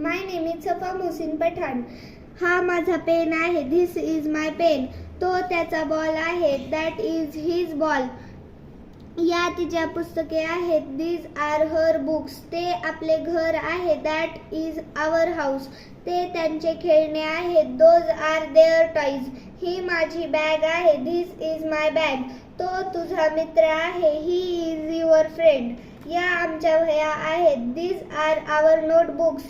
My name is सफा मुहसिन पठाण. हा माझा पेन आहे. This is my pen. तो त्याचा बॉल आहे. That is his ball. या तिच्या पुस्तके आहेत. These are her books. ते आपले घर आहे. That is our house. ते त्यांचे खेळणे आहेत. Those are their toys. ही माझी बॅग आहे. This is my bag. तो तुझा मित्र आहे. He is your friend. या आमच्या वह्या आहेत. These are our notebooks.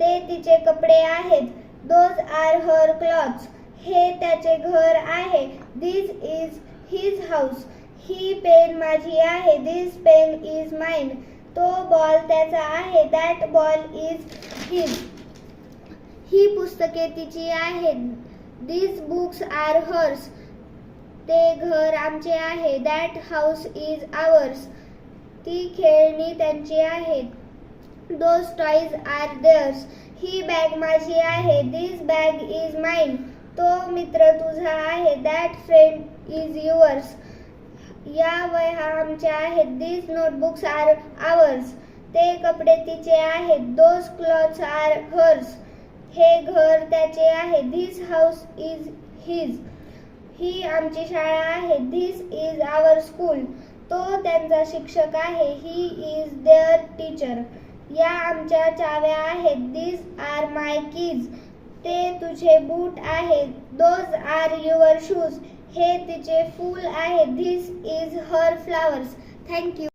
ते तिचे कपडे आहेत. Those R her clothes. हे त्याचे घर आहे. This is his house. ही पेन माझी आहे. This pen is mine. तो बॉल त्याचा आहे. That ball is his. ही पुस्तके तिची आहेत. This books are hers. ते घर आमचे आहे. That house is ours. ती खेळणी त्यांची आहेत. Those toys are theirs. ही बॅग माझी आहे. This bag is mine. तो मित्र तुझा आहे. That friend is yours. या वह्या आमच्या आहेत. दिस नोटबुक्स आर आवर्स. ते कपडे तिचे आहेत. Those clothes are hers. हे घर त्याचे आहे. This house is his. ही आमची शाळा आहे. This is our school. तो त्यांचा शिक्षक आहे. He is their teacher. या आमच्या चाव्या आहेत. These are my keys. ते तुझे बूट आहेत. Those are your shoes. हे तिचे फूल आहे. This is her flowers. Thank you.